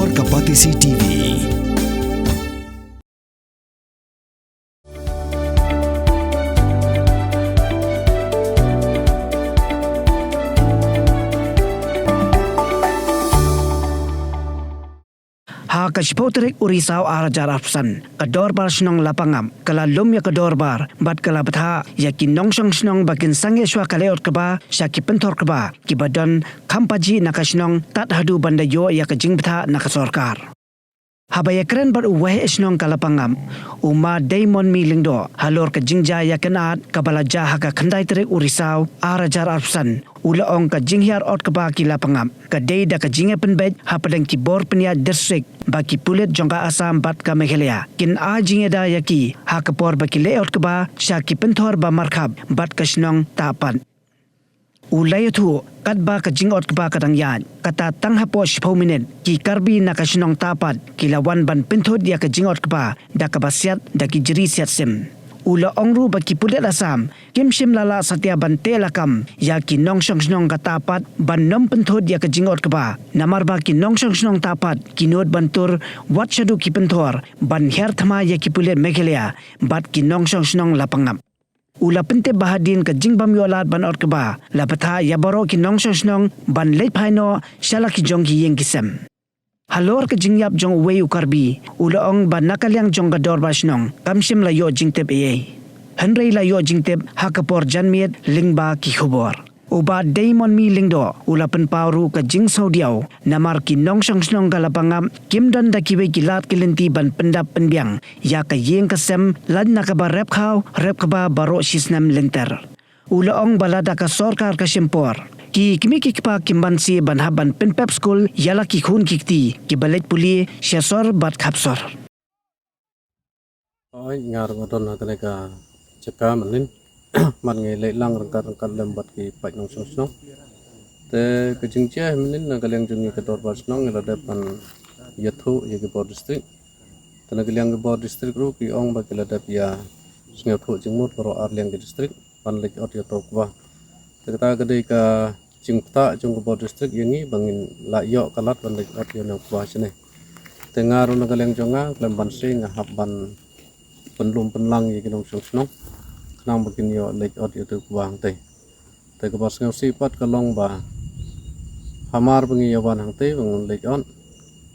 Warga Patisi TV. Ha kashpotrik urisau arajar arpsan kador bar snong lapangam kala lum ya kador bar bat kala batha yakin nong snong bakin sange shwa kaleot keba shaki pentor keba kibadon kampaji nakasnong tat hadu banda yo ya kajing batha nakasorkar habaya keren bar uweh snong kalapangam uma daimon milingdo halor kajingja ya kenat kabala jaha ka khandai trik urisau arajar arpsan ula ong ka jinghiar ot keba kila pangam ka dei da ka jinge penbet ha padang ki bor penia district baki pulit jongka asam bat ka meghalaya kin a jinge da yaki ha ka por baki layout keba shaki penthor ba markhab bat ka snong tapan ulay thu kat ba ka jingot keba kadang yan kata tang hapo 10 minit ki karbi na ka snong tapat kilawan ban penthod ya ka jingot keba da ka basiat da ki jeri siat sim ula ongru baki pulit asam kim shim lala satya bante lakam ya ki nong snong katapat ban nom penthod ya ka jingot keba namar ba ki nong snong tapat kinot bantur wat shadu ki penthor ban her thama ya ki pulit meghalaya bat ki nong snong lapangam ula pente bahadin ka jingbam yolat ban ot keba lapatha ya baro ki nong snong ban leit phaino shala ki jong ki yeng kisem halor ka jingyap jong wei ukarbi ula ong ban nakalyang jong ka dor basnong kamshim la yo jingtep e hanrei la yo jingtep hakapor janmiet lingba ki khubor uba daimon mi lingdo ula pen pauru ka jing saudiau namar ki nong snong ka lapangam kimdan da kiwe kilat kilenti ban pendap penbiang ya ka yeng kasem lad nakaba rep kaba baro sisnam lenter ula ong balada ka sorkar ka simpor ki kimi ki pa kimbansi banhaban penpep school yala ki khun kikti ki balet puli syasor bat khapsor oi ngar ngodon na ka ceka menin man nge le lang rangkat lembat ki pai nong snong te ke jingche menin na kaleng jungi ke tor bas nong la depan yathu ye ke bor district tana kaleng ke bor district ru ki ong ba ke la dep ya snge thu jingmut ro arleng ke district pan lek ot ya tok ba te ta ke ka jingta jong ke bor district yengi bangin la yo kalat ban lek ot yo na kwa sine te ngaru na kaleng jonga lemban sing hab ban penlum penlang ye ke nong snong nang bakin yo lek ot yo tu wang te ke bas ngau sipat ka long ba hamar bengi yo wan hang te bang lek on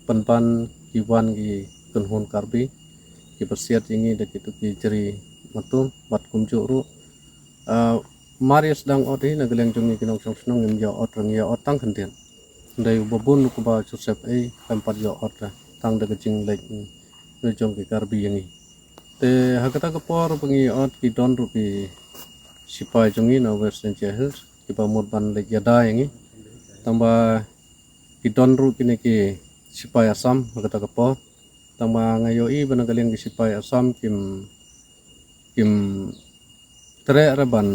pan ki wan ki kunhun karbi ki persiat ingi de kitu ki jeri matum bat kumju ru mari sedang ot hi na geleng jungi kinong snong ngem yo ot rang yo ot tang khentian dai bobun ku ba joseph e tempat yo ot tang de jing lek no jong ki karbi yangi te hakata ka por bengi ot ki don rupi sipai jungi na western hills ki pamur ban lek yada yangi tamba ki don ru kini ki sipai asam hakata ka por tamba ngayo i bana galeng ki sipai asam kim tre raban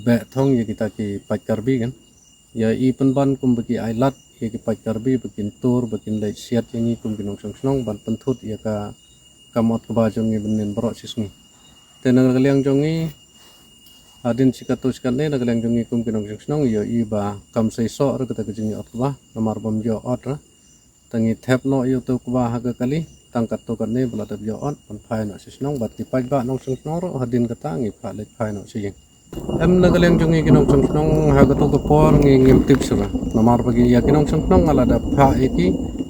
be thong ye kita ki pai karbi kan ya i penban kum bagi ailat ye ki pai karbi bakin tur bakin lek siat yangi kum kinong snong ban penthut ya ka kamot ke bajong ni benin berok sismi tenang kaliang jongi adin sikatus kan ne kaliang jongi kum kinong snong yo iba kam sei so ra kata kejingi ot ba namar bom yo ot ra tangi thep no yo tu ba ha kali tangkat to kan ne bla tab yo ot on phai no sisnong bat ti pai ba nong snong ro hadin kata ngi pha lek phai no sing em na kaliang jongi kinong snong ha ka to ko por ngi ngim tip sura namar bagi ya kinong snong ala da pha eki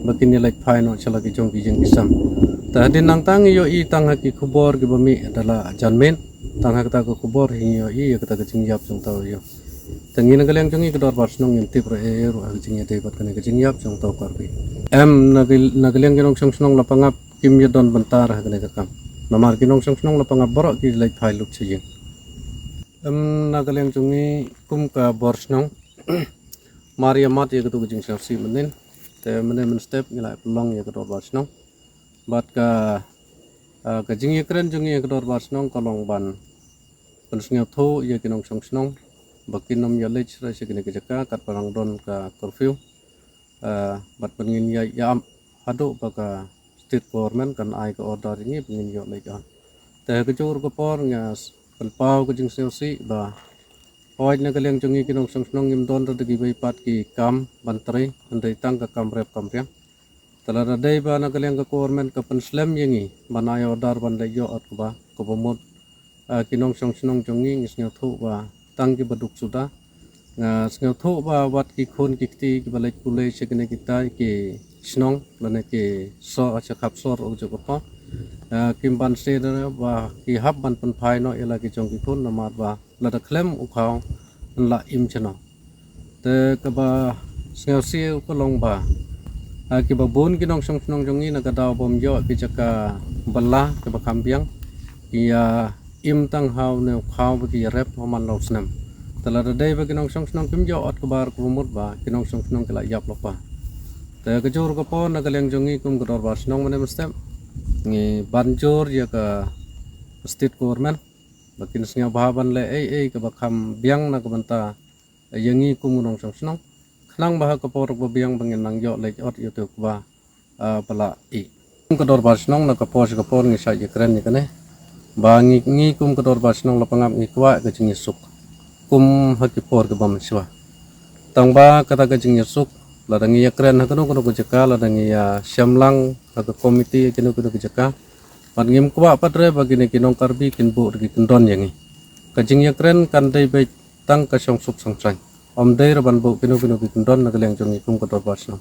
bakin ni lek phai no chala ki jong ki jing kisam tadi nang tang yo i tang haki kubor ki bami adalah janmen tang hak ta ko kubor hi yo i kata ke jingyap jong tau yo tangi na galeng jongi kedor barsnong ngim tip re ro hak jingya te bat kane ke jingyap jong tau karbi em na galeng kinong snong lapangap kim yo don bentar hak ne kam namar kinong snong lapangap borok ki lek phai luk chijing em na galeng jongi kum ka borsnong maria mat ye ketu jing si menin te men step ngilai pelong ye kedor barsnong bat ka jingi keren jungi kedor barsnong kalong ban pensngeu tho ye kinong snong bakin nom ya lech ra sekene ke jaka kat parang don ka curfew bat pengin ya am hado baka state government kan ai ka order ini pengin yo lek on te kejur ko por ngas pelpau ke jing selsi ba oi na kaleng jungi kinong snong ngim don ra degi bai pat ki kam bantre andai tang ka kam rep kam riam Telah radai ba nagaliang ka government ka penslam yengi banayo dar ban leyo at ba ko pamut kinong song jongi ngis ngau thu ba tangki baduk suda nga ngau thu ba wat ki khon kikti ki balai kulai sekene kita ki snong lane ki so acha khap sor o jo ko kim ban se ba ki hab ban pan phai no ela ki chong ki khon na mat ba la da klem u khao la im chano te ka ba ngau se ko long ba ki ba bon ki nong song jongi na ka daw bom yo ki chaka balla ki ba kambiang ki im tang hau ne khao ba ki rep man lo snam tala da dai ba ki nong song kim yo at ka bar ko mut ba ki nong song ki la yap lo pa te ka jor ko pon na ka leng jongi kum ka dor ba snong mane mustem ngi banjor ya ka state government bakin snga bahaban le ka ba kham biang na ka banta yangi kum nong song nang bah ka por ba biang bangin nang yo le ot yo tu ba pala I ka dor ba snong na ka pos ka por ngi sa ye kren ni kane ba ngi kum ka dor ba snong la pangap ngi kwa ka jingi suk kum ha ki por ka ba mswa tang ba kata ka jingi suk la dang ya kren ha kanu ko jaka la dang ya syamlang ha ka komiti kinu ko jaka pan ngim kwa patre ba gini kinong karbi kin bu ri kin don yangi ka jingi kren kan dai be tang ka song suk sang sang om dai ban bu kinu ki don na galeng jongi kum ko dor ba snong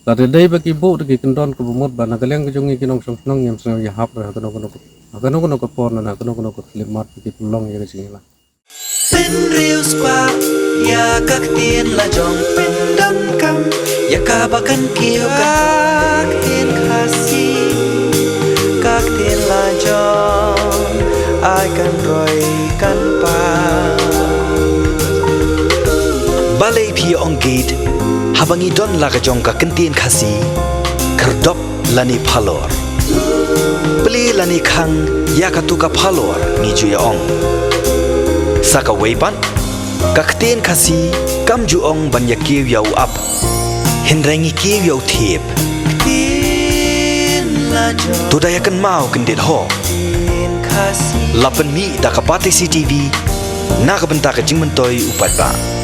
la dai ba ki bu ri kin don ko mut ba na galeng jongi kinong song snong nyam sang ya hap ra kanu ko por na kanu ko limat ki long ya jingi la Pin riu squat ya các tiên là dòng pin đâm cam ya ka bakan kiêu các tiên khasi các tiên là dòng ai kan roi kan pa balai phi ong gate habangi don la ka jong ka kan tiên khasi kerdop lani phalor beli lani khang ya ka tu ka phalor ni ju ya ong saka weipan kakten khasi kam ju ong ban ya kiw yau up hinrangi kiw yau thep tu da yakan mau kendit ho lapan mi da ka pati CTV na ka benta ka jingman toy upat ba